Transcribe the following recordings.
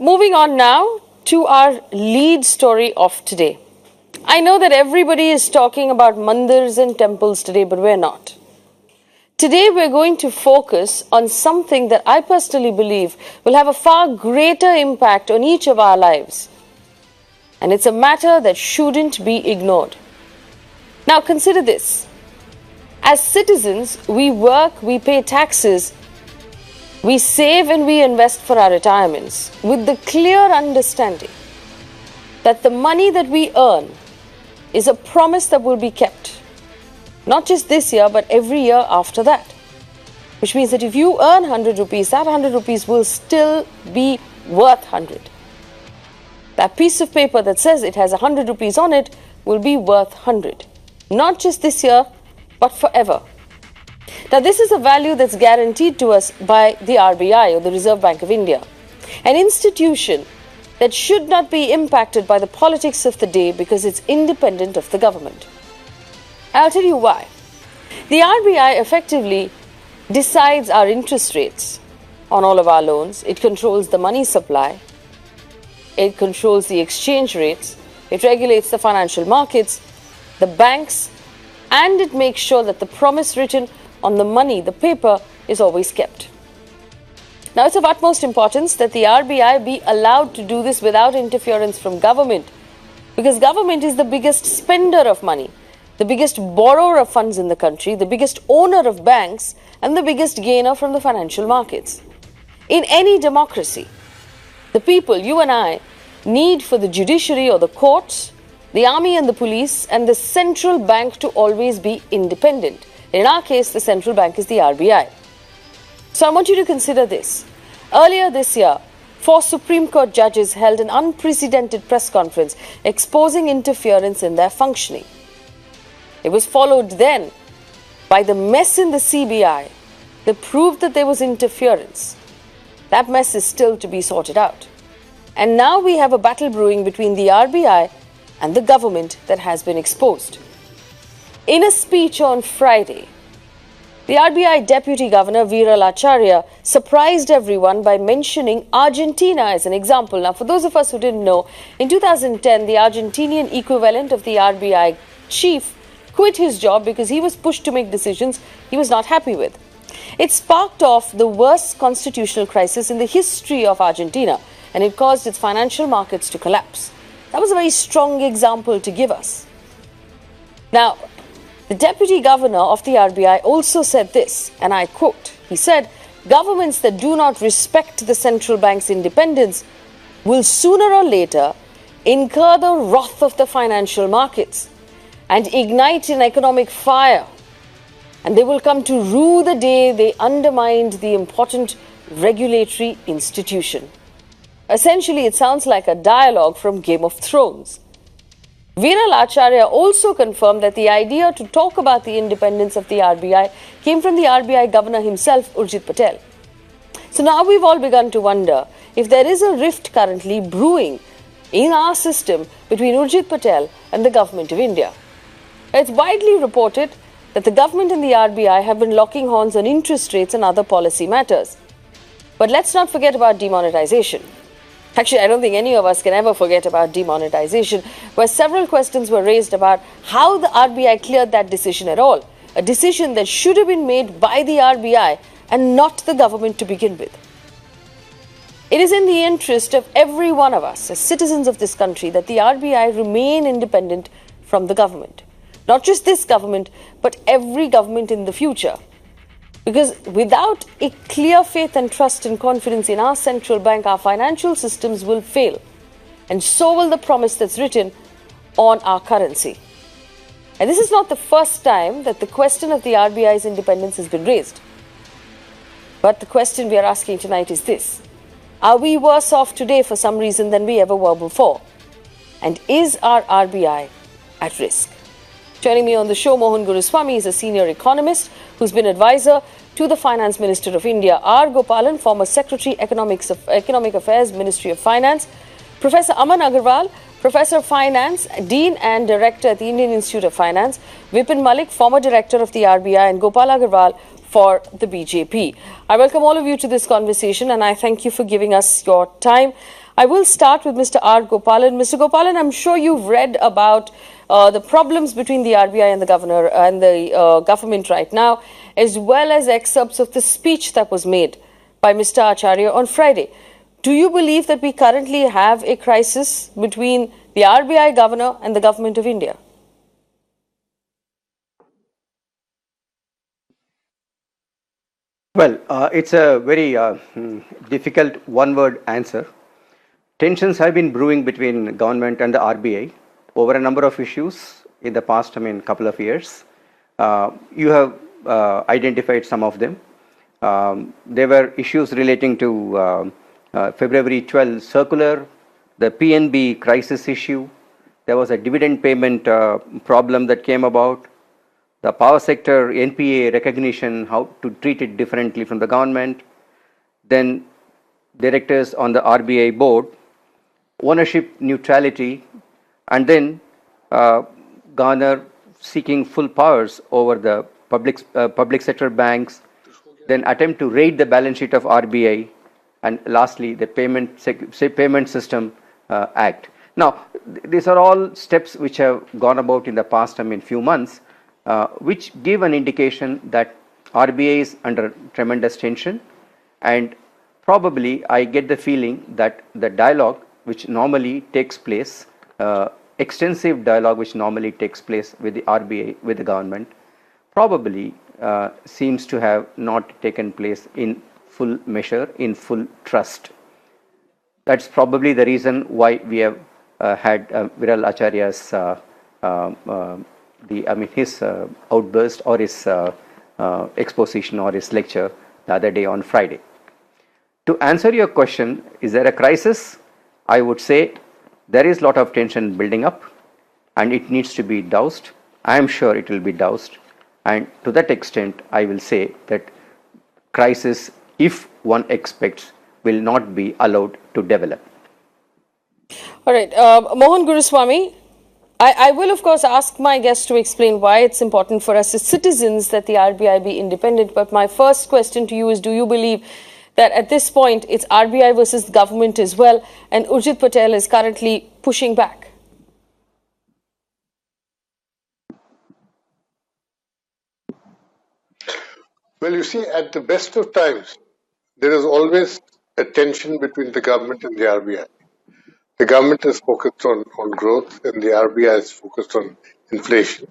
Moving on now to our lead story of today. I know that everybody is talking about mandirs and temples today, but we're not. Today we're going to focus on something that I personally believe will have a far greater impact on each of our lives. And it's a matter that shouldn't be ignored. Now consider this. As citizens, we work, we pay taxes, we save and we invest for our retirements with the clear understanding that the money that we earn is a promise that will be kept. Not just this year, but every year after that. Which means that if you earn 100 rupees, that 100 rupees will still be worth 100. That piece of paper that says it has 100 rupees on it will be worth 100. Not just this year, but forever. Now, this is a value that's guaranteed to us by the RBI, or the Reserve Bank of India, an institution that should not be impacted by the politics of the day because it's independent of the government. I'll tell you why. The RBI effectively decides our interest rates on all of our loans. It controls the money supply. It controls the exchange rates. It regulates the financial markets, the banks, and it makes sure that the promise written on the money, the paper, is always kept. Now, it's of utmost importance that the RBI be allowed to do this without interference from government, because government is the biggest spender of money, the biggest borrower of funds in the country, the biggest owner of banks, and the biggest gainer from the financial markets. In any democracy, the people, you and I, need for the judiciary or the courts, the army and the police, and the central bank to always be independent. In our case, the central bank is the RBI. So I want you to consider this. Earlier this year, 4 Supreme Court judges held an unprecedented press conference exposing interference in their functioning. It was followed then by the mess in the CBI that proved that there was interference. That mess is still to be sorted out. And now we have a battle brewing between the RBI and the government that has been exposed. In a speech on Friday, the RBI Deputy Governor Viral Acharya surprised everyone by mentioning Argentina as an example. Now, for those of us who didn't know, in 2010, the Argentinian equivalent of the RBI chief quit his job because he was pushed to make decisions he was not happy with. It sparked off the worst constitutional crisis in the history of Argentina, and it caused its financial markets to collapse. That was a very strong example to give us. Now, the Deputy Governor of the RBI also said this, and I quote, he said, "Governments that do not respect the central bank's independence will sooner or later incur the wrath of the financial markets and ignite an economic fire, and they will come to rue the day they undermined the important regulatory institution." Essentially, it sounds like a dialogue from Game of Thrones. Viral Acharya also confirmed that the idea to talk about the independence of the RBI came from the RBI governor himself, Urjit Patel. So now we've all begun to wonder if there is a rift currently brewing in our system between Urjit Patel and the government of India. It's widely reported that the government and the RBI have been locking horns on interest rates and other policy matters. But let's not forget about demonetization. Actually, I don't think any of us can ever forget about demonetization, where several questions were raised about how the RBI cleared that decision at all, a decision that should have been made by the RBI and not the government to begin with. It is in the interest of every one of us as citizens of this country that the RBI remain independent from the government. Not just this government, but every government in the future. Because without a clear faith and trust and confidence in our central bank, our financial systems will fail. And so will the promise that's written on our currency. And this is not the first time that the question of the RBI's independence has been raised. But the question we are asking tonight is this: are we worse off today for some reason than we ever were before? And is our RBI at risk? Joining me on the show, Mohan Guruswamy is a senior economist who's been advisor to the Finance Minister of India. R. Gopalan, former Secretary, Economic Affairs, Ministry of Finance. Professor Aman Agarwal, Professor of Finance, Dean and Director at the Indian Institute of Finance. Vipin Malik, former Director of the RBI. And Gopal Agarwal, for the BJP. I welcome all of you to this conversation and I thank you for giving us your time. I will start with Mr. R. Gopalan. Mr. Gopalan, I'm sure you've read about the problems between the RBI and the governor and the government right now, as well as excerpts of the speech that was made by Mr. Acharya on Friday. Do you believe that we currently have a crisis between the RBI governor and the government of India? Well, it's a very difficult one-word answer. Tensions have been brewing between government and the RBI over a number of issues in the past, couple of years. You have identified some of them. There were issues relating to February 12 circular, the PNB crisis issue. There was a dividend payment problem that came about. The power sector NPA recognition, how to treat it differently from the government. Then directors on the RBI board, ownership neutrality, and then governor seeking full powers over the public sector banks, then attempt to raid the balance sheet of RBI, and lastly the payment system act. Now, these are all steps which have gone about in the past few months, which give an indication that RBI is under tremendous tension, and probably I get the feeling that the dialogue which normally takes place, extensive dialogue which normally takes place with the RBI, with the government, probably seems to have not taken place in full measure, in full trust. That's probably the reason why we have had Viral Acharya's his outburst or his exposition or his lecture the other day on Friday. To answer your question, is there a crisis? I would say there is a lot of tension building up and it needs to be doused. I am sure it will be doused, and to that extent I will say that crisis, if one expects, will not be allowed to develop. All right, Mohan Guruswamy, I will of course ask my guests to explain why it's important for us as citizens that the RBI be independent, but my first question to you is, do you believe that at this point it's RBI versus the government as well, and Urjit Patel is currently pushing back? Well, you see, at the best of times, there is always a tension between the government and the RBI. The government is focused on growth and the RBI is focused on inflation.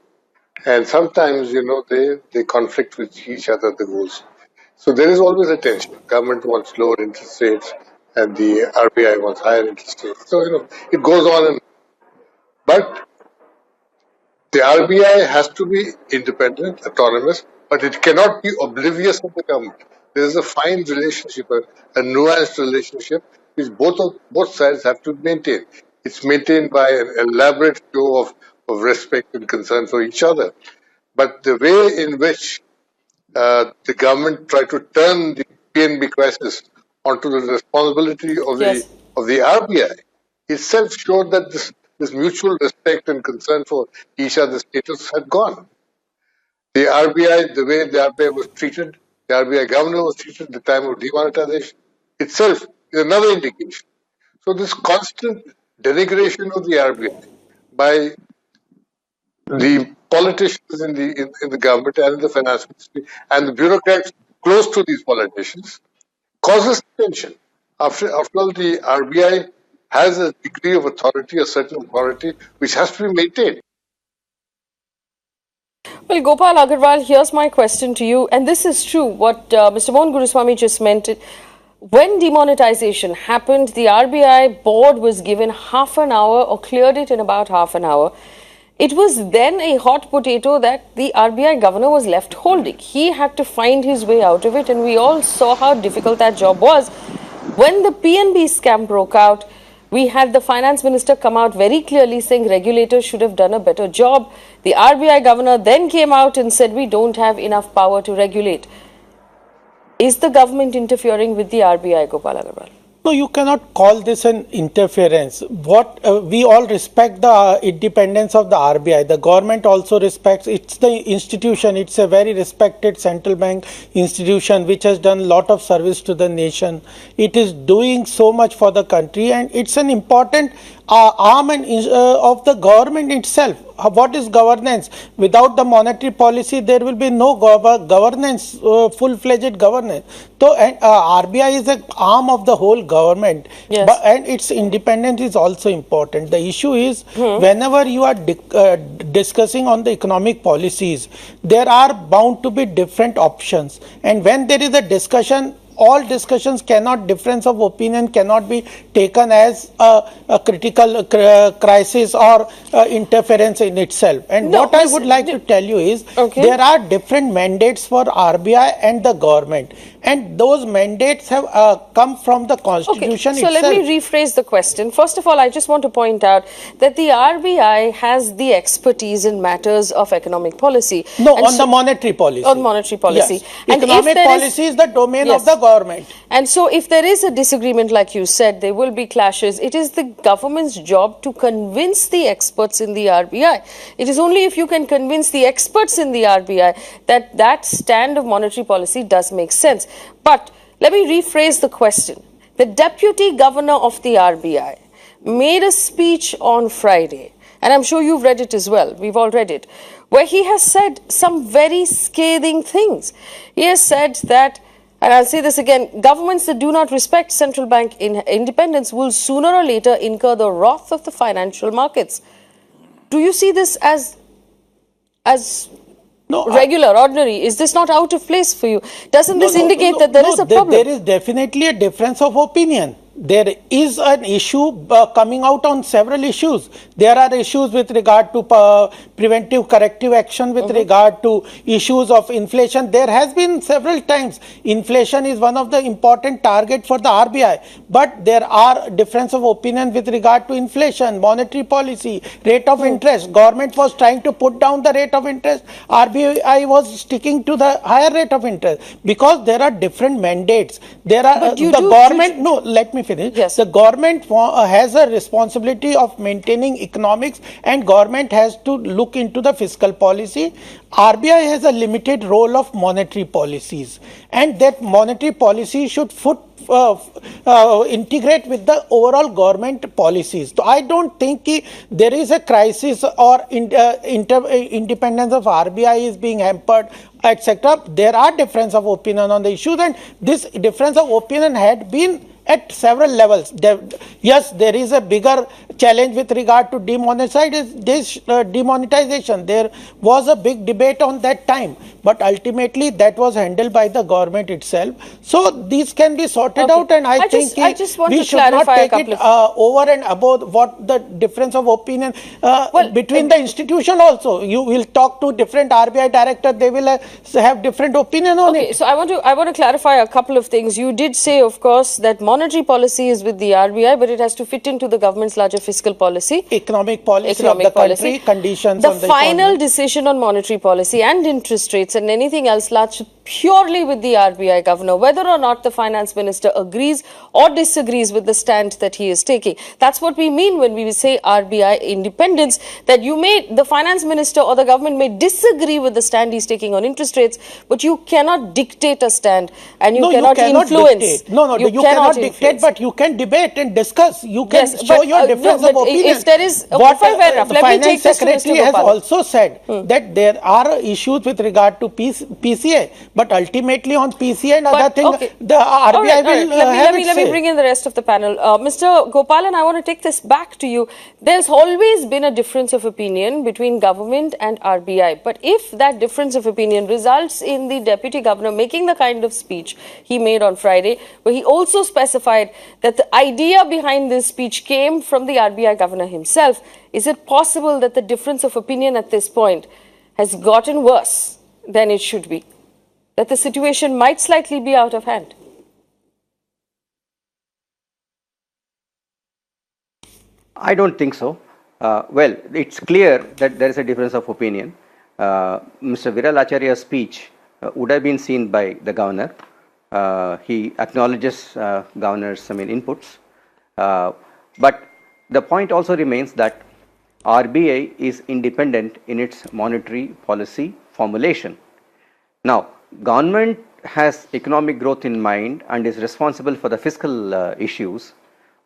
And sometimes, they conflict with each other, the goals. So there is always a tension. Government wants lower interest rates and the RBI wants higher interest rates. So, it goes on. But the RBI has to be independent, autonomous, but it cannot be oblivious of the government. There is a fine relationship, a nuanced relationship, which both sides have to maintain. It's maintained by an elaborate show of respect and concern for each other. But the way in which the government tried to turn the PNB crisis onto the responsibility of the RBI itself showed that this mutual respect and concern for each other's status had gone. The RBI, the way the RBI was treated, the RBI governor was treated at the time of demonetization itself is another indication. So this constant denigration of the RBI by the politicians in the government and in the finance ministry and the bureaucrats close to these politicians causes tension. After all, the RBI has a degree of authority, a certain authority, which has to be maintained. Well, Gopal Agarwal, here's my question to you, and this is true, what Mr. Mohan Guruswamy just meant. When demonetization happened, the RBI board was given half an hour or cleared it in about half an hour. It was then a hot potato that the RBI governor was left holding. He had to find his way out of it, and we all saw how difficult that job was. When the PNB scam broke out, we had the finance minister come out very clearly saying regulators should have done a better job. The RBI governor then came out and said we don't have enough power to regulate. Is the government interfering with the RBI, Gopal Agarwal? No, you cannot call this an interference. What we all respect the independence of the RBI. The government also respects. It's the institution. It's a very respected central bank institution which has done a lot of service to the nation. It is doing so much for the country, and it's an important arm and of the government itself. What is governance? Without the monetary policy, there will be no governance, full-fledged governance. So, RBI is an arm of the whole government, Yes. and its independence is also important. The issue is whenever you are discussing on the economic policies, there are bound to be different options, and when there is a discussion, all discussions cannot, difference of opinion cannot be taken as a critical crisis or interference in itself. And No, what I would like to tell you is there are different mandates for RBI and the government, and those mandates have come from the constitution so itself. let me rephrase the question. First of all, I just want to point out that the RBI has the expertise in matters of economic policy. No, on the monetary policy. On monetary policy. Yes. And economic policy is the domain of the government. And so if there is a disagreement, like you said, there will be clashes. It is the government's job to convince the experts in the RBI. It is only if you can convince the experts in the RBI that that stand of monetary policy does make sense. But let me rephrase the question. The deputy governor of the RBI made a speech on Friday, and I'm sure you've read it as well. We've all read it, where he has said some very scathing things. He has said that, and I'll say this again, governments that do not respect central bank independence will sooner or later incur the wrath of the financial markets. Do you see this as regular, ordinary? Is this not out of place for you? Doesn't this indicate that there is a problem? There is definitely a difference of opinion. There is an issue coming out on several issues. There are issues with regard to preventive corrective action, with regard to issues of inflation. There has been several times inflation is one of the important target for the RBI, but there are difference of opinion with regard to inflation, monetary policy, rate of interest. Government was trying to put down the rate of interest. RBI was sticking to the higher rate of interest because there are different mandates. There are let me finish. Yes. The government has a responsibility of maintaining economics, and government has to look into the fiscal policy. RBI has a limited role of monetary policies, and that monetary policy should integrate with the overall government policies. So I don't think there is a crisis or independence of RBI is being hampered, etc. There are difference of opinion on the issues, and this difference of opinion had been at several levels. Yes, there is a bigger challenge with regard to demonetization. There was a big debate on that time, but ultimately that was handled by the government itself. So these can be sorted out, and I think we should not take it over and above what the difference of opinion between the institution also. You will talk to different RBI directors, they will have different opinion on it. So I want to clarify a couple of things. You did say, of course, that monetary policy is with the RBI, but it has to fit into the government's larger fiscal policy. Economic policy of the country, conditions the on the final economy. Decision on monetary policy and interest rates and anything else lies purely with the RBI governor, whether or not the finance minister agrees or disagrees with the stand that he is taking. That's what we mean when we say RBI independence, that the finance minister or the government may disagree with the stand he's taking on interest rates, but you cannot dictate a stand, and you cannot influence. Dictate. You cannot dictate, but you can debate and discuss. You can show your difference of opinion. If there is, what the finance secretary has also said that there are issues with regard to PCA, but ultimately on PCA and other things, the RBI will have its say. Let me bring in the rest of the panel. Mr. Gopalan, I want to take this back to you. There's always been a difference of opinion between government and RBI, but if that difference of opinion results in the deputy governor making the kind of speech he made on Friday, where he also specified that the idea behind this speech came from the RBI governor himself, is it possible that the difference of opinion at this point has gotten worse than it should be? That the situation might slightly be out of hand? I don't think so. Well, it's clear that there is a difference of opinion. Mr. Viral Acharya's speech would have been seen by the governor. he acknowledges governor's, inputs. But the point also remains that RBI is independent in its monetary policy formulation. Now, government has economic growth in mind and is responsible for the fiscal issues.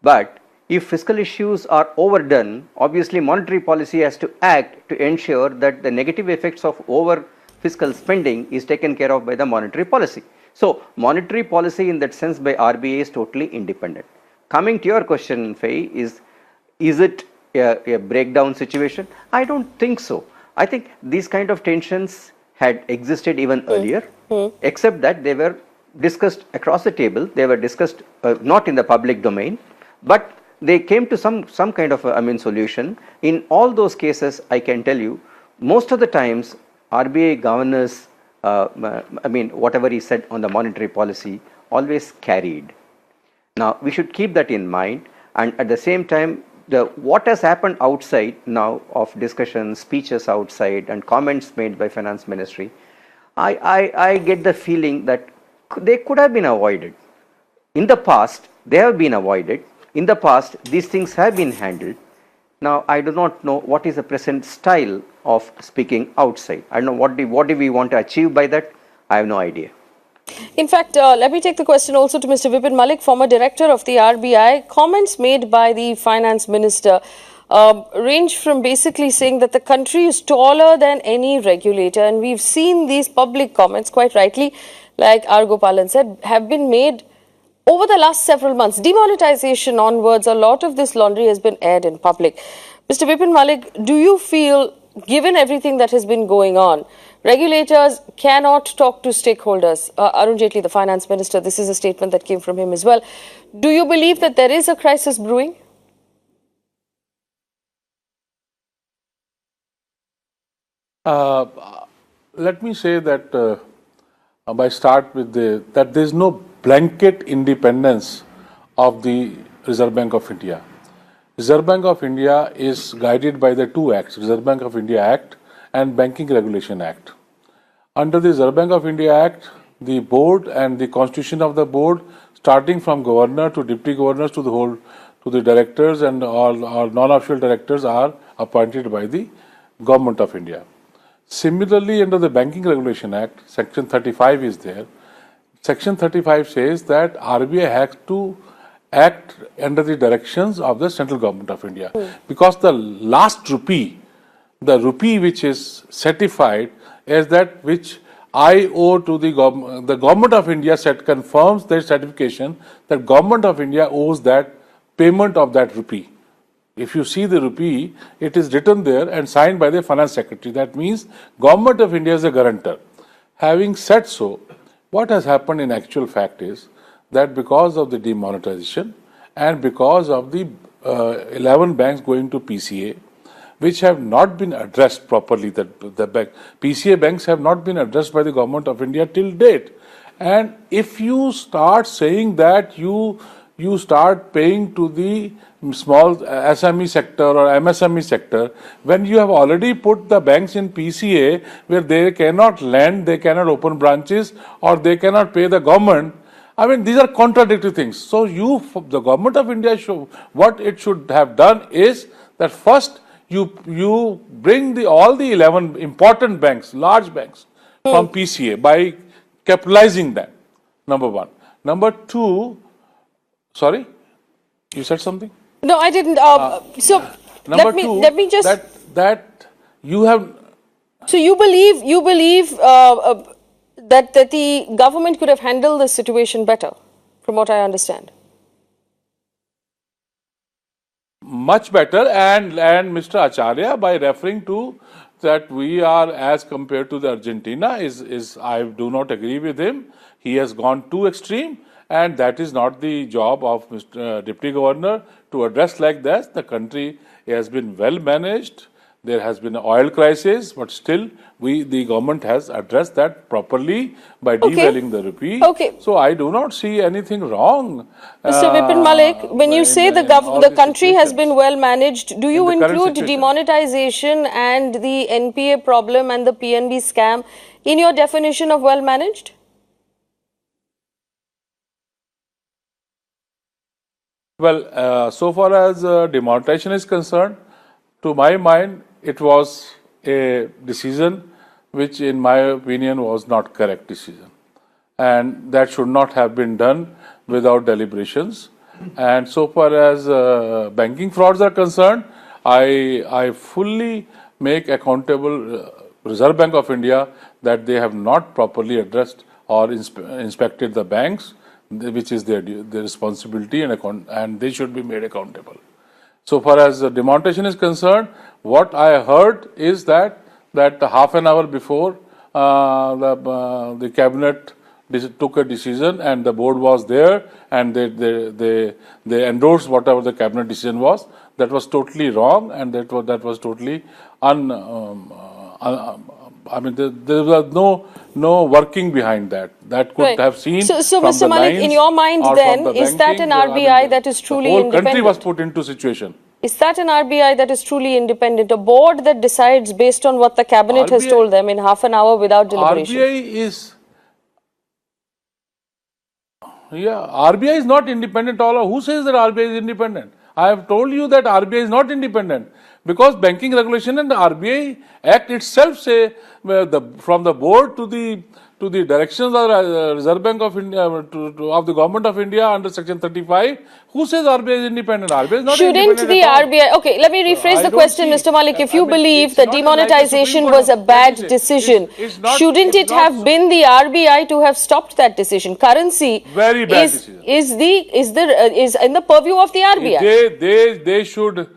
But if fiscal issues are overdone, obviously monetary policy has to act to ensure that the negative effects of over fiscal spending is taken care of by the monetary policy. So, monetary policy in that sense by RBI is totally independent. Coming to your question, Faye, is it a breakdown situation? I don't think so. I think these kind of tensions had existed even earlier, except that they were discussed across the table. They were discussed not in the public domain, but they came to some kind of solution. In all those cases, I can tell you, most of the times RBI governors, whatever he said on the monetary policy, always carried. Now, we should keep that in mind, and at the same time, what has happened outside now of discussions, speeches outside, and comments made by Finance Ministry, I get the feeling that they could have been avoided. In the past, they have been avoided. In the past, these things have been handled. Now, I do not know what is the present style of speaking outside. I don't know what do we want to achieve by that. I have no idea. In fact, let me take the question also to Mr. Vipin Malik, former director of the RBI. Comments made by the finance minister range from basically saying that the country is taller than any regulator, and we've seen these public comments, quite rightly, like R. Gopalan said, have been made over the last several months. Demonetization onwards, a lot of this laundry has been aired in public. Mr. Vipin Malik, do you feel, given everything that has been going on, regulators cannot talk to stakeholders? Arun Jaitley, the finance minister, this is a statement that came from him as well. Do you believe that there is a crisis brewing? Let me say that by start with that there is no blanket independence of the Reserve Bank of India. Reserve Bank of India is guided by the two acts, Reserve Bank of India Act and Banking Regulation Act. Under the Reserve Bank of India Act, the board and the constitution of the board, starting from governor to deputy governors to the directors and all non-official directors, are appointed by the Government of India. Similarly, under the Banking Regulation Act, Section 35 is there. Section 35 says that RBI has to act under the directions of the Central Government of India. Because the last rupee, the rupee which is certified as that which I owe to the Government of India confirms their certification that Government of India owes that payment of that rupee. If you see the rupee, it is written there and signed by the Finance Secretary. That means Government of India is a guarantor. Having said so, what has happened in actual fact is that because of the demonetization and because of the 11 banks going to PCA, which have not been addressed properly, the PCA banks have not been addressed by the Government of India till date. And if you start saying that you start paying to the small SME sector or MSME sector, when you have already put the banks in PCA where they cannot lend, they cannot open branches, or they cannot pay the government, I mean, these are contradictory things. So the Government of India, what it should have done is that first you bring all the 11 important banks, large banks, from PCA by capitalizing them, number one. Number two, sorry, you said something? No, I didn't. So number let me just that you have. So you believe that the government could have handled this situation better, from what I understand. Much better, and Mr. Acharya, by referring to that we are as compared to the Argentina, is I do not agree with him. He has gone too extreme. And that is not the job of Mr. Deputy Governor to address like that. The country has been well managed. There has been an oil crisis, but still the government has addressed that properly by devaluing the rupee. Okay. So I do not see anything wrong. Mr. Vipin Malik, when you say the country has been well managed, do you include demonetization and the NPA problem and the PNB scam in your definition of well managed? Well, so far as demonetization is concerned, to my mind, it was a decision which, in my opinion, was not correct decision, and that should not have been done without deliberations. And so far as banking frauds are concerned, I fully make accountable Reserve Bank of India that they have not properly addressed or inspected the banks, which is their responsibility, and they should be made accountable. So far as the demonetization is concerned, what I heard is that half an hour before the cabinet took a decision and the board was there and they endorsed whatever the cabinet decision was. That was totally wrong, and that was totally I mean, there was no working behind that. That could have seen. So from Mr. the Malik, lines in your mind, or then, from the is that an banking, RBI that is truly the whole independent? country was put into situation. Is that an RBI that is truly independent? A board that decides based on what the cabinet has told them in half an hour without deliberation? RBI is not independent. Who says that RBI is independent? I have told you that RBI is not independent, because banking regulation and the RBI Act itself say from the board to the directions of the Reserve Bank of India of the Government of India under Section 35. Who says RBI is independent? RBI is not Shouldn't independent the at all. RBI... Okay, let me rephrase the question, Mr. Malik. If you believe that demonetization was a bad decision, shouldn't it have been the RBI to have stopped that decision? Currency very bad decision. is in the purview of the RBI. They should.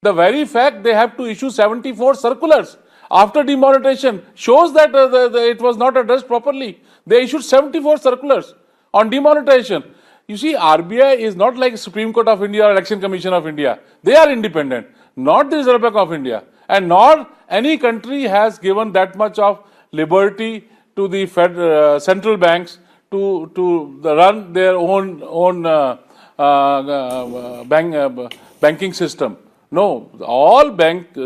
The very fact they have to issue 74 circulars after demonetization shows that it was not addressed properly. They issued 74 circulars on demonetization. You see, RBI is not like Supreme Court of India or Election Commission of India. They are independent, not the Reserve Bank of India. And nor any country has given that much of liberty to the central banks to run their own banking system. No, all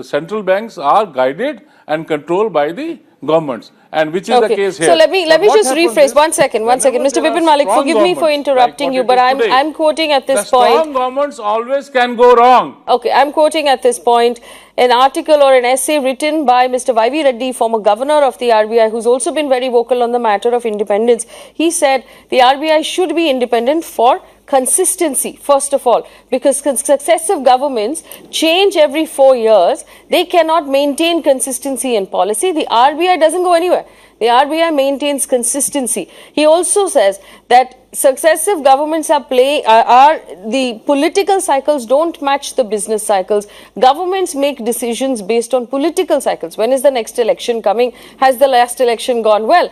central banks are guided and controlled by the governments, and which is the case here. So let me just rephrase. One second, Mr. Bipin Malik, forgive me for interrupting you, but I'm quoting at this point. Strong governments always can go wrong. Okay, I'm quoting at this point an article or an essay written by Mr. Y.V. Reddy, former governor of the RBI, who's also been very vocal on the matter of independence. He said the RBI should be independent for consistency, first of all, because successive governments change every 4 years. They cannot maintain consistency in policy. The RBI doesn't go anywhere. The RBI maintains consistency. He also says that successive governments the political cycles don't match the business cycles. Governments make decisions based on political cycles. When is the next election coming? Has the last election gone well?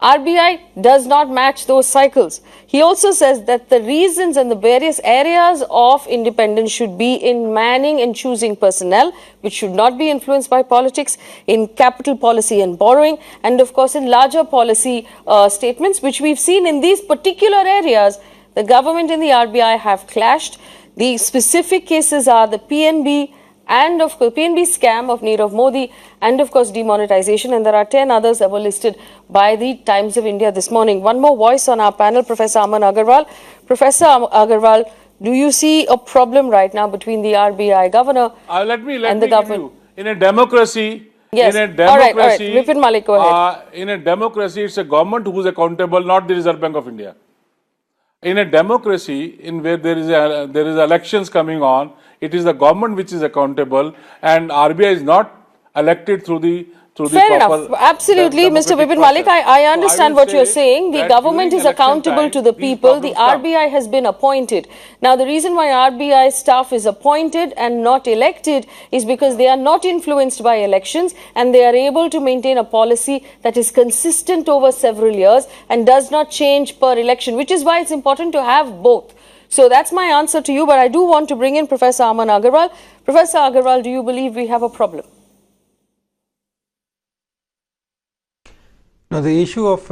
RBI does not match those cycles. He also says that the reasons and the various areas of independence should be in manning and choosing personnel, which should not be influenced by politics, in capital policy and borrowing, and of course in larger policy statements, which we've seen in these particular areas. The government and the RBI have clashed. The specific cases are the PNB and of course PNB scam of Nirav Modi, and of course demonetization, and there are 10 others that were listed by the Times of India this morning. One more voice on our panel, Professor Aman Agarwal. Professor Agarwal, do you see a problem right now between the RBI governor and the government? In a democracy, yes. All right. Vipin Malik, go ahead. In a democracy, it's a government who is accountable, not the Reserve Bank of India. In a democracy, in where there is elections coming on, it is the government which is accountable, and RBI is not elected through the Fair enough. Absolutely, Mr. Vipin Malik, I understand what you're saying. The government is accountable to the people. The RBI has been appointed. Now, the reason why RBI staff is appointed and not elected is because they are not influenced by elections, and they are able to maintain a policy that is consistent over several years and does not change per election, which is why it's important to have both. So that's my answer to you, but I do want to bring in Professor Aman Agarwal. Professor Agarwal, do you believe we have a problem? Now, the issue of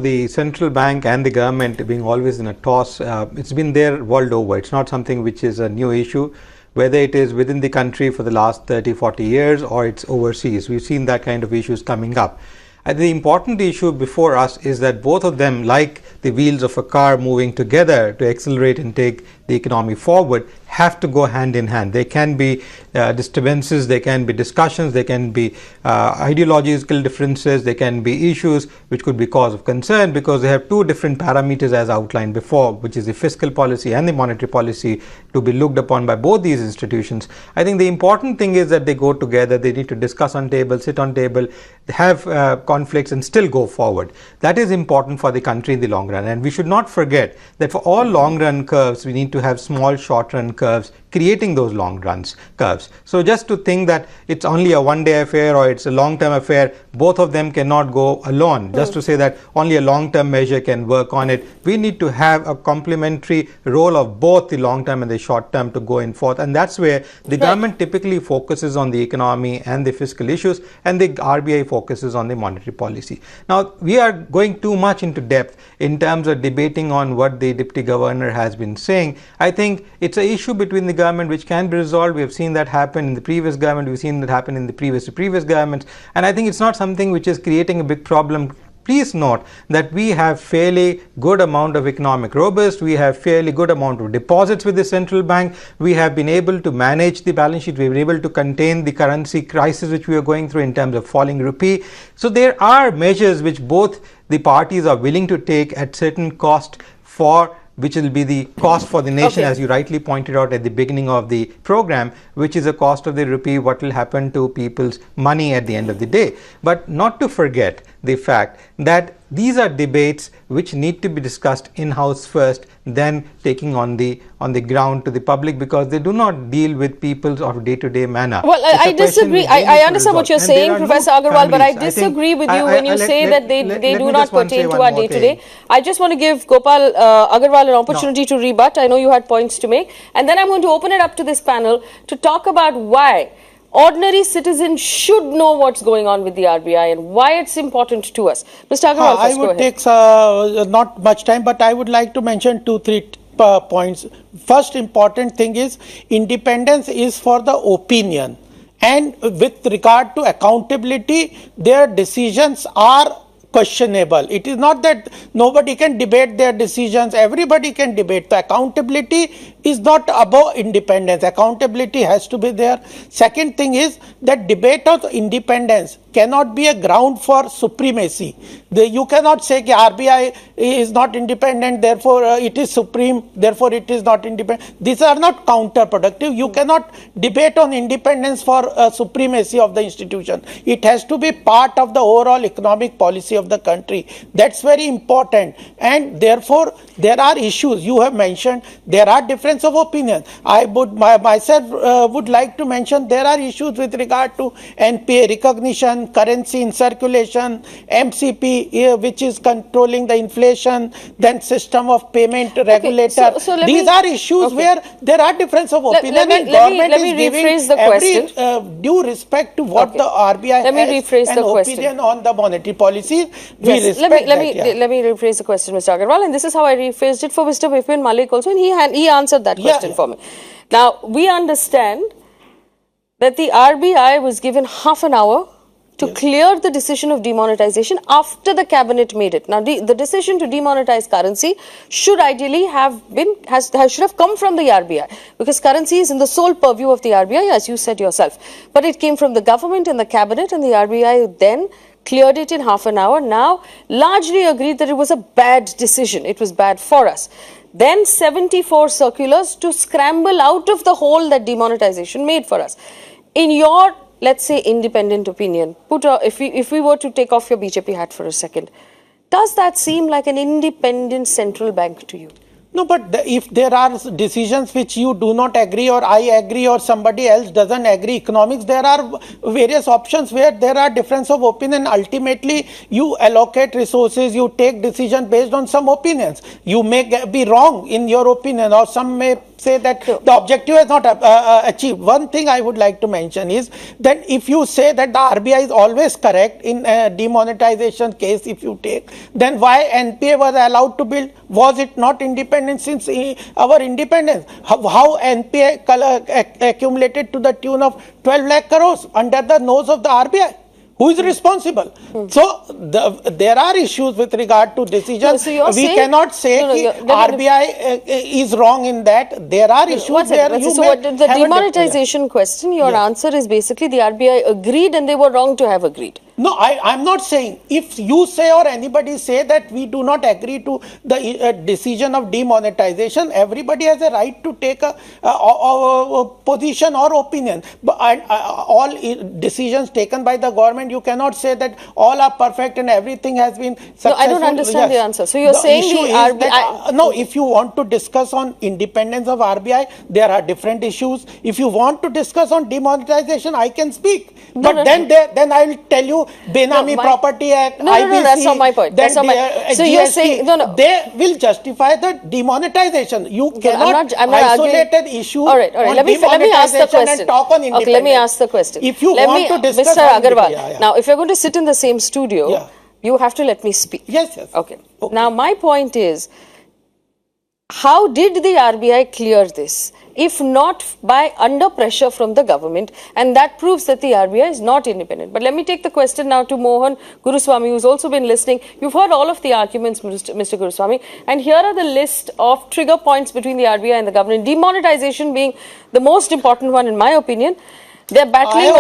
the central bank and the government being always in a toss, it's been there world over. It's not something which is a new issue, whether it is within the country for the last 30-40 years or it's overseas. We've seen that kind of issues coming up. The important issue before us is that both of them, like the wheels of a car moving together to accelerate and take the economy forward, have to go hand in hand. There can be disturbances, there can be discussions, there can be ideological differences, there can be issues which could be cause of concern, because they have two different parameters as outlined before, which is the fiscal policy and the monetary policy, to be looked upon by both these institutions. I think the important thing is that they go together. They need to discuss on table, sit on table, have conflicts and still go forward. That is important for the country in the long run, and we should not forget that for all long run curves we need to have small short run curves creating those long runs curves. So just to think that it's only a one-day affair or it's a long-term affair, both of them cannot go alone. Just to say that only a long-term measure can work on it, we need to have a complementary role of both the long-term and the short-term to go in forth, and that's where the government typically focuses on the economy and the fiscal issues, and the RBI focuses on the monetary policy. Now we are going too much into depth in terms of debating on what the Deputy Governor has been saying. I think it's an issue between the government which can be resolved. We have seen that happen in the previous government, we've seen that happen in the previous governments, and I think it's not something which is creating a big problem. Please note that we have fairly good amount of economic robust, we have fairly good amount of deposits with the central bank, we have been able to manage the balance sheet, we've been able to contain the currency crisis which we are going through in terms of falling rupee. So there are measures which both the parties are willing to take at certain cost, for which will be the cost for the nation, as you rightly pointed out at the beginning of the program, which is a cost of the rupee, what will happen to people's money at the end of the day. But not to forget the fact that these are debates which need to be discussed in-house first, then taking on the ground to the public, because they do not deal with people's of day-to-day manner. Well, I disagree. I understand what you're saying, Professor Agarwal, but I disagree with you when you say that they do not pertain to our day-to-day. I just want to give Gopal Agarwal an opportunity to rebut. I know you had points to make. And then I'm going to open it up to this panel to talk about why ordinary citizens should know what's going on with the RBI and why it's important to us. Mr. Agarwal, I would take not much time, but I would like to mention 2-3 points. First important thing is independence is for the opinion, and with regard to accountability, their decisions are questionable. It is not that nobody can debate their decisions, everybody can debate. The accountability is not above independence. Accountability has to be there. Second thing is that debate of independence cannot be a ground for supremacy. You cannot say RBI is not independent, therefore it is supreme, therefore it is not independent. These are not counterproductive. You cannot debate on independence for supremacy of the institution. It has to be part of the overall economic policy of the country. That's very important, and therefore there are issues you have mentioned. There are difference of opinion. I would myself would like to mention there are issues with regard to NPA recognition, currency in circulation, MCP which is controlling the inflation, then system of payment regulator. These are issues where there are difference of opinion, and government is giving every due respect to what the RBI has an opinion on the monetary policy. Yes. Let me rephrase the question, Mr. Agarwal, and this is how I rephrased it for Mr. Vipin Malik also, and he answered that question for me. Now, we understand that the RBI was given half an hour to clear the decision of demonetization after the cabinet made it. Now, the decision to demonetize currency should ideally should have come from the RBI, because currency is in the sole purview of the RBI, as you said yourself. But it came from the government and the cabinet, and the RBI then cleared it in half an hour. Now, largely agreed that it was a bad decision. It was bad for us. Then 74 circulars to scramble out of the hole that demonetization made for us. In your, let's say, independent opinion, if we were to take off your BJP hat for a second, does that seem like an independent central bank to you? No, but if there are decisions which you do not agree, or I agree, or somebody else doesn't agree, economics, there are various options where there are difference of opinion. Ultimately, you allocate resources, you take decision based on some opinions. You may be wrong in your opinion, or some may say that the objective is not achieved. One thing I would like to mention is that if you say that the RBI is always correct in a demonetization case, if you take, then why NPA was allowed to build? Was it not independent since our independence? How NPA accumulated to the tune of 12 lakh crores under the nose of the RBI? Who is responsible? So there are issues with regard to decisions. So you're we saying, cannot say RBI is wrong in that. There are issues where you so what, the demonetization question, your answer is basically the RBI agreed and they were wrong to have agreed. No, I'm not saying. If you say or anybody say that we do not agree to the decision of demonetization, everybody has a right to take a position or opinion. But all decisions taken by the government, you cannot say that all are perfect and everything has been successful. No, I don't understand the answer. So you're saying the RBI... No, if you want to discuss on independence of RBI, there are different issues. If you want to discuss on demonetization, I can speak. But then I will tell you Benami Property Act, IBC, that's not my point. That's not my, so GST, you're saying, they will justify the demonetization. You cannot isolate an issue on let me ask the question. And talk on independence. Okay, let me ask the question. If you want to discuss Mr. Agarwal, now if you're going to sit in the same studio, you have to let me speak. Yes. Okay. Now my point is, how did the RBI clear this? If not by under pressure from the government, and that proves that the RBI is not independent. But let me take the question now to Mohan Guruswamy, who's also been listening. You've heard all of the arguments, Mr. Guruswamy, and here are the list of trigger points between the RBI and the government. Demonetization being the most important one, in my opinion. They're battling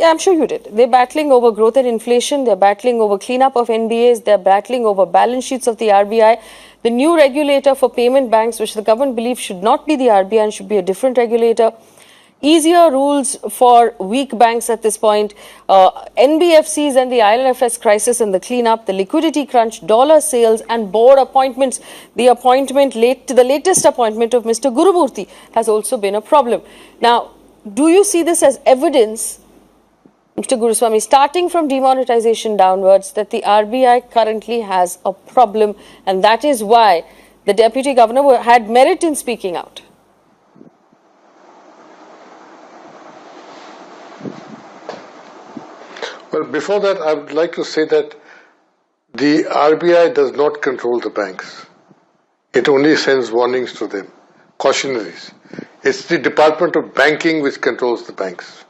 I'm sure you did. They're battling over growth and inflation. They're battling over cleanup of NBAs. They're battling over balance sheets of the RBI. The new regulator for payment banks, which the government believes should not be the RBI and should be a different regulator. Easier rules for weak banks at this point. NBFCs and the IIFS crisis and the cleanup, the liquidity crunch, dollar sales and board appointments. The latest appointment of Mr. Gurumurthy has also been a problem. Now, do you see this as evidence, Mr. Guruswamy, starting from demonetization downwards, that the RBI currently has a problem, and that is why the Deputy Governor had merit in speaking out? Well, before that, I would like to say that the RBI does not control the banks. It only sends warnings to them, cautionaries. It's the Department of Banking which controls the banks.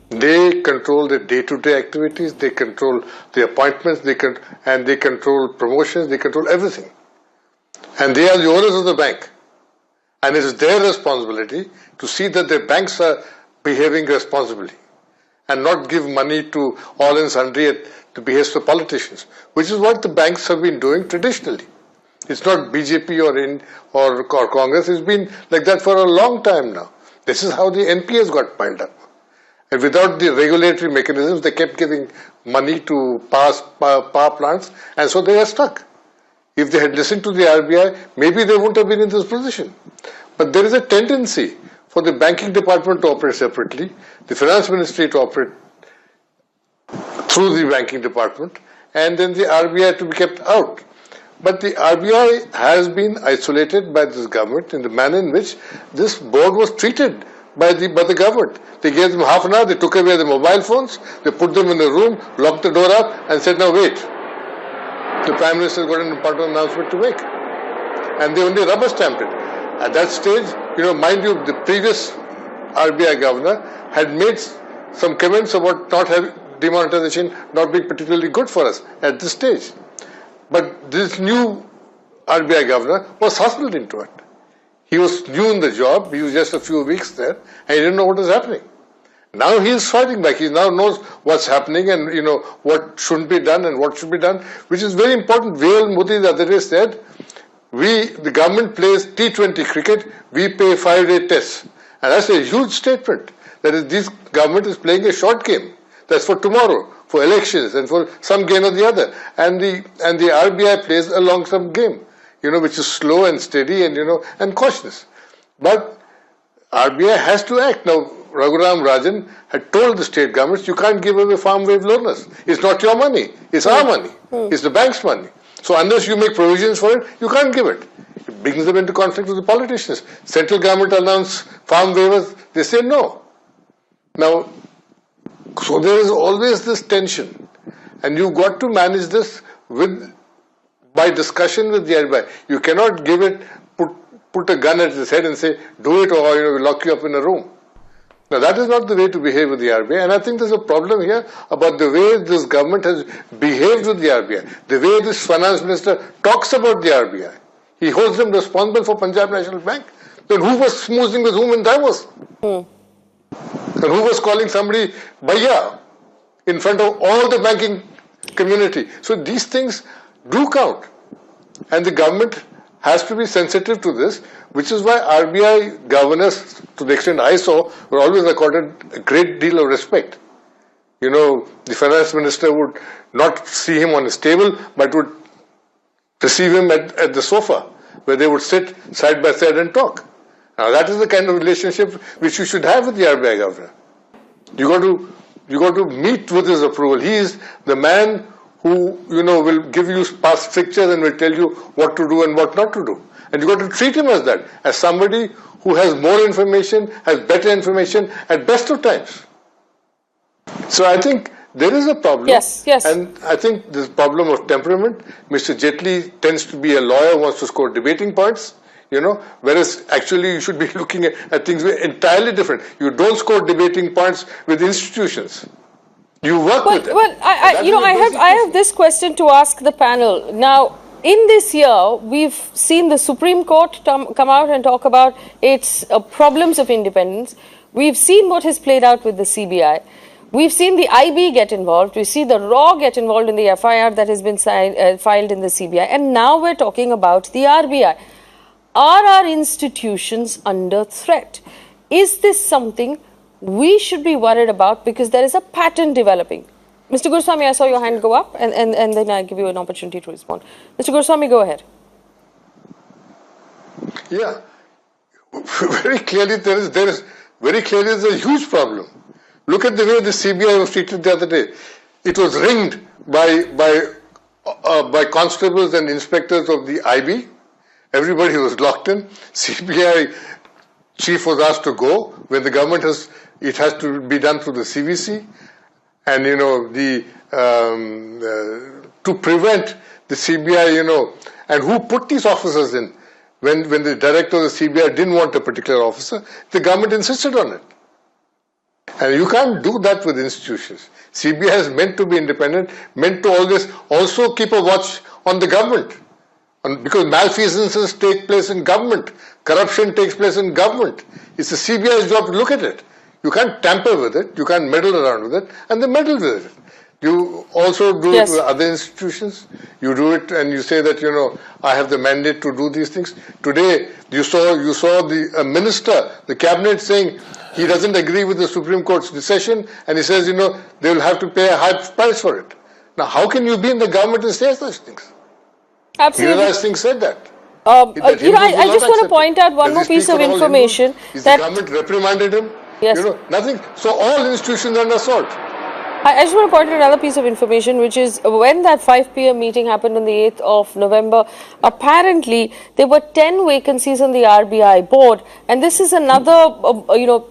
They control the day-to-day activities, they control the appointments, they control promotions, they control everything. And they are the owners of the bank. And it is their responsibility to see that their banks are behaving responsibly and not give money to all and sundry at the behest of politicians, which is what the banks have been doing traditionally. It's not BJP or Congress. It's been like that for a long time now. This is how the NPAs got piled up. And without the regulatory mechanisms, they kept giving money to power plants, and so they were stuck. If they had listened to the RBI, maybe they wouldn't have been in this position. But there is a tendency for the banking department to operate separately, the finance ministry to operate through the banking department, and then the RBI to be kept out. But the RBI has been isolated by this government in the manner in which this board was treated by the government. They gave them half an hour, they took away the mobile phones, they put them in a room, locked the door up and said, now wait. The Prime Minister got an important announcement to make. And they only rubber stamped it. At that stage, mind you, the previous RBI governor had made some comments about not having demonetization not being particularly good for us at this stage. But this new RBI governor was hustled into it. He was new in the job, he was just a few weeks there, and he didn't know what was happening. Now he is fighting back, he now knows what's happening and what shouldn't be done and what should be done, which is very important. Veil Modi the other day said, the government plays T20 cricket, we pay 5-day tests. And that's a huge statement. That is, this government is playing a short game. That's for tomorrow, for elections and for some gain or the other. And the RBI plays a long-term game, which is slow and steady and cautious. But RBI has to act. Now, Raghuram Rajan had told the state governments, you can't give away farm wave loaners. It's not your money. It's our money. It's the bank's money. So unless you make provisions for it, you can't give it. It brings them into conflict with the politicians. Central government announced farm waivers. They say no. Now, so there is always this tension. And you've got to manage this by discussion with the RBI. You cannot give it, put a gun at his head and say, do it or we'll lock you up in a room. Now, that is not the way to behave with the RBI, and I think there's a problem here about the way this government has behaved with the RBI, the way this finance minister talks about the RBI. He holds them responsible for Punjab National Bank. Then who was smoozing with whom in Davos? And who was calling somebody Bhaiya in front of all the banking community? So these things do count. And the government has to be sensitive to this, which is why RBI governors, to the extent I saw, were always accorded a great deal of respect. You know, the finance minister would not see him on his table, but would receive him at the sofa, where they would sit side by side and talk. Now that is the kind of relationship which you should have with the RBI governor. You got to meet with his approval. He is the man who, you know, will give you past strictures and will tell you what to do and what not to do. And you got to treat him as that, as somebody who has more information, has better information at best of times. So I think there is a problem. Yes. And I think this problem of temperament, Mr. Jaitley tends to be a lawyer, wants to score debating points, you know, whereas actually you should be looking at things entirely different. You don't score debating points with institutions. You work with them. Well, I have this question to ask the panel. Now, in this year, we've seen the Supreme Court come out and talk about its problems of independence. We've seen what has played out with the CBI. We've seen the IB get involved. We see the RAW get involved in the FIR that has been filed in the CBI. And now we're talking about the RBI. Are our institutions under threat? Is this something we should be worried about, because there is a pattern developing? Mr. Guruswamy, I saw your hand go up, and then I give you an opportunity to respond. Mr. Guruswamy, go ahead. Yeah, very clearly there is a huge problem. Look at the way the CBI was treated the other day. It was ringed by constables and inspectors of the IB. Everybody was locked in. CBI chief was asked to go when the government it has to be done through the CVC, and you know to prevent the CBI, you know, and who put these officers in? When the director of the CBI didn't want a particular officer, the government insisted on it. And you can't do that with institutions. CBI is meant to be independent, meant to always also keep a watch on the government. Because malfeasances take place in government, corruption takes place in government. It's the CBI's job to look at it. You can't tamper with it, you can't meddle around with it, and they meddle with it. You also do it with other institutions. You do it and you say that, you know, I have the mandate to do these things. Today, you saw the minister, the cabinet saying he doesn't agree with the Supreme Court's decision, and he says, you know, they will have to pay a high price for it. Now, how can you be in the government and say such things? Absolutely. Hiraj Singh said that. I just want to point out one more piece of information. Is the government reprimanded him? Yes. You know, nothing. So all institutions are under assault. I just want to point out another piece of information, which is when that 5 p.m. meeting happened on the 8th of November, apparently there were 10 vacancies on the RBI board, and this is another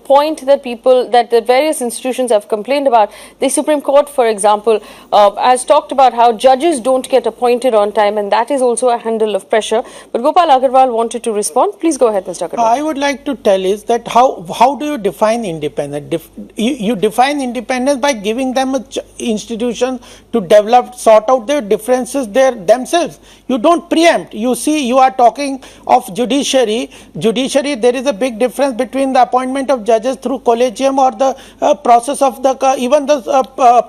point that the various institutions have complained about. The Supreme Court, for example, has talked about how judges don't get appointed on time, and that is also a handle of pressure. But Gopal Agarwal wanted to respond. Please go ahead, Mr. Agarwal. I would like to tell is that how do you define independence? You define independence by giving them institutions to sort out their differences themselves. You don't preempt. You see, you are talking of judiciary. There is a big difference between the appointment of judges through collegium or the process of even the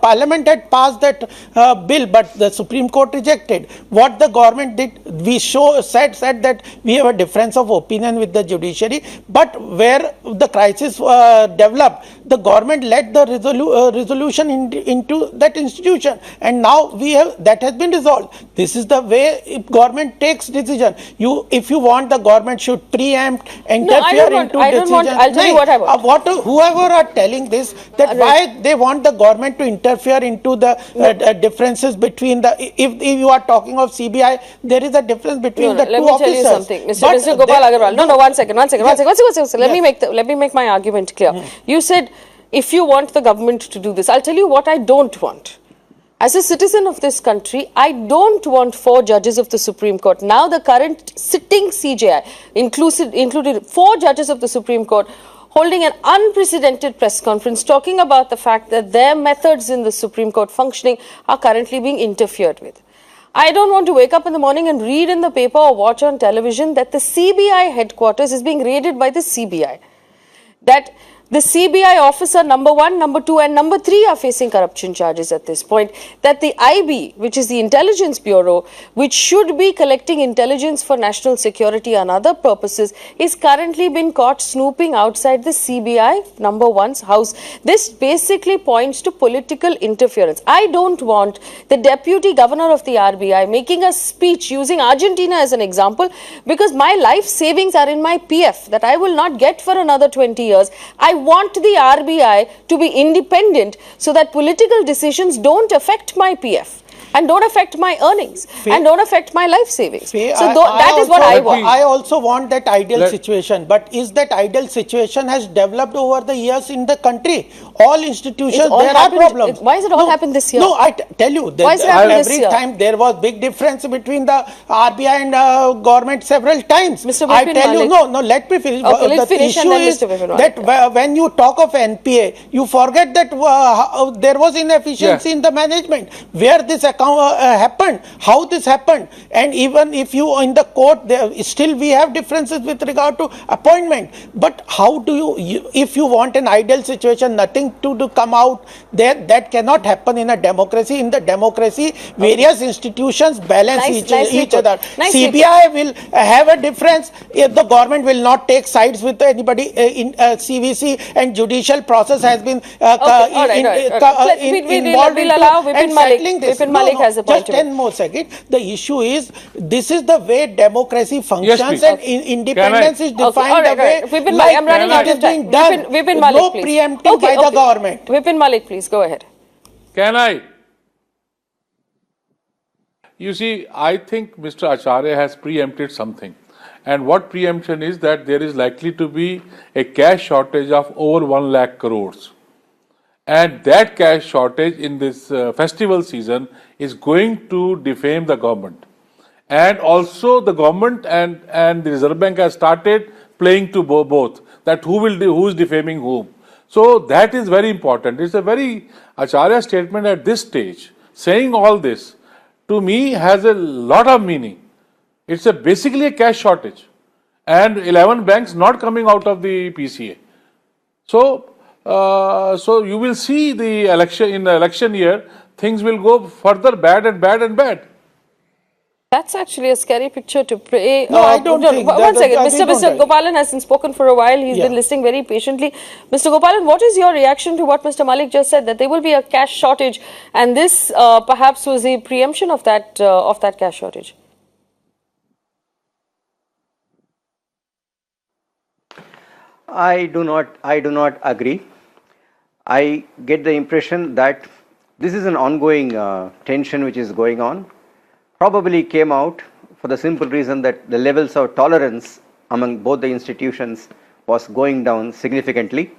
parliament had passed that bill, but the Supreme Court rejected. What the government did, we said that we have a difference of opinion with the judiciary, but where the crisis developed, the government led the resolution into that institution, and now that has been resolved. This is the way government takes decision. If you want, the government should preempt, interfere into decisions. I'll tell you what I want. Whoever are telling this, that why they want the government to interfere into the differences between if you are talking of CBI, there is a difference between the two officers. Let me tell you something, Mr. Gopal Agarwal. No, one second. Let me make my argument clear. You said, if you want the government to do this, I'll tell you what I don't want. As a citizen of this country, I don't want 4 judges of the Supreme Court. Now the current sitting CJI included 4 judges of the Supreme Court holding an unprecedented press conference talking about the fact that their methods in the Supreme Court functioning are currently being interfered with. I don't want to wake up in the morning and read in the paper or watch on television that the CBI headquarters is being raided by the CBI. That the CBI officer number 1, number 2 and number 3 are facing corruption charges at this point. That the IB, which is the Intelligence Bureau, which should be collecting intelligence for national security and other purposes, is currently been caught snooping outside the CBI number 1's house. This basically points to political interference. I don't want the Deputy Governor of the RBI making a speech using Argentina as an example, because my life savings are in my PF that I will not get for another 20 years. I want the RBI to be independent so that political decisions don't affect my PF and don't affect my earnings and don't affect my life savings. So that is what I want. I also want that ideal situation, but is that ideal situation has developed over the years in the country? All institutions, there are problems. Why has it all happened this year? No, I tell you, every time there was big difference between the RBI and government several times. Mr. I tell you, no, let me finish. Okay, let's the finish issue is that when you talk of NPA, you forget that there was inefficiency in the management. Where this account happened, how this happened, and even if you in the court, still we have differences with regard to appointment. But how do you if you want an ideal situation, nothing to come out there, that cannot happen in a democracy. In the democracy, various institutions balance each other. CBI will have a difference. If the government will not take sides with anybody in CVC, and judicial process has been involved we'll allow Vipin Malik has a point. Just 10 more seconds. The issue is, this is the way democracy functions, and independence is defined the way Vipin Malik, I'm running out of time. Vipin Malik, no preempting by the government. Vipin Malik, please go ahead. Can I? You see, I think Mr. Acharya has preempted something. And what preemption is that there is likely to be a cash shortage of over 1 lakh crores. And that cash shortage in this festival season is going to defame the government. And also the government and the Reserve Bank has started playing to both, that who is defaming whom. So that is very important. It's a very Acharya statement at this stage. Saying all this, to me, has a lot of meaning. It's basically a cash shortage, and 11 banks not coming out of the PCA. So you will see the election in the election year, things will go further bad and bad and bad. That's actually a scary picture to pray. No, I don't think. One second, Mr. Gopalan hasn't spoken for a while. He's been listening very patiently. Mr. Gopalan, what is your reaction to what Mr. Malik just said, that there will be a cash shortage, and this perhaps was a preemption of that cash shortage? I do not agree. I get the impression that this is an ongoing tension which is going on. Probably came out for the simple reason that the levels of tolerance among both the institutions was going down significantly,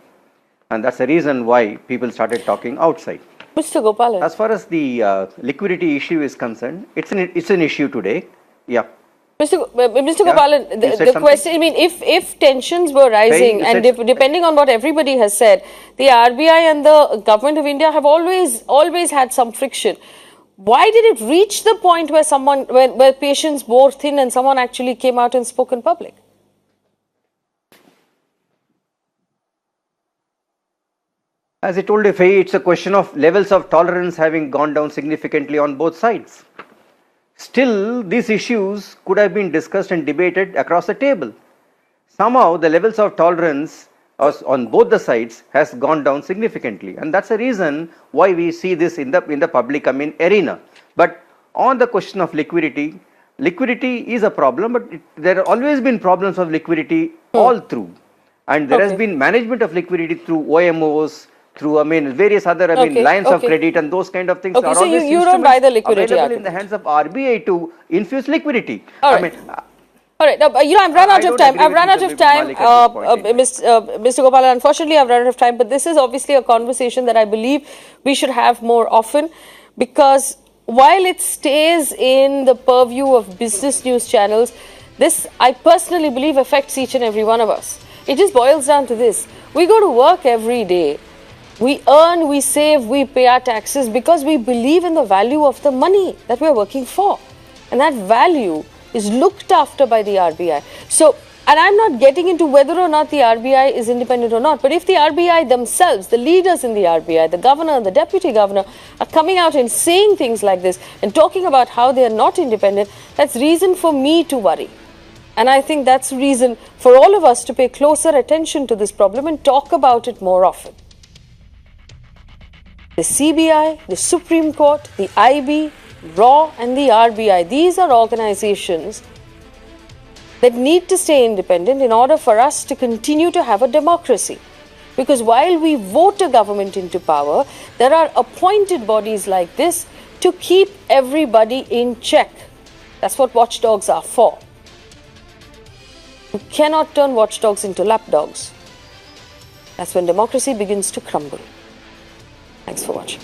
and that's the reason why people started talking outside. Mr. Gopalan. As far as the liquidity issue is concerned, it's an issue today. Yeah. Mr. Gopalan, the question, I mean, if tensions were rising, and depending on what everybody has said, the RBI and the government of India have always had some friction. Why did it reach the point where patience wore thin and someone actually came out and spoke in public? As I told you, Faye, it's a question of levels of tolerance having gone down significantly on both sides. Still, these issues could have been discussed and debated across the table. Somehow, the levels of tolerance on both the sides has gone down significantly, and that's the reason why we see this in the public arena. But on the question of liquidity is a problem, but there have always been problems of liquidity all through, and there has been management of liquidity through OMOs, through various other lines of credit, and those kind of things are so always you don't buy the liquidity available argument in the hands of RBI to infuse liquidity. All right, now, I've run out of time. Mr. Gopalan, unfortunately, I've run out of time. But this is obviously a conversation that I believe we should have more often, because while it stays in the purview of business news channels, this, I personally believe, affects each and every one of us. It just boils down to this. We go to work every day. We earn, we save, we pay our taxes because we believe in the value of the money that we're working for. And that value is looked after by the RBI. So, and I'm not getting into whether or not the RBI is independent or not, but if the RBI themselves, the leaders in the RBI, the governor, the deputy governor, are coming out and saying things like this and talking about how they are not independent, that's reason for me to worry. And I think that's reason for all of us to pay closer attention to this problem and talk about it more often. The CBI, the Supreme Court, the IB, RAW and the RBI, these are organizations that need to stay independent in order for us to continue to have a democracy. Because while we vote a government into power, there are appointed bodies like this to keep everybody in check. That's what watchdogs are for. You cannot turn watchdogs into lapdogs. That's when democracy begins to crumble. Thanks for watching.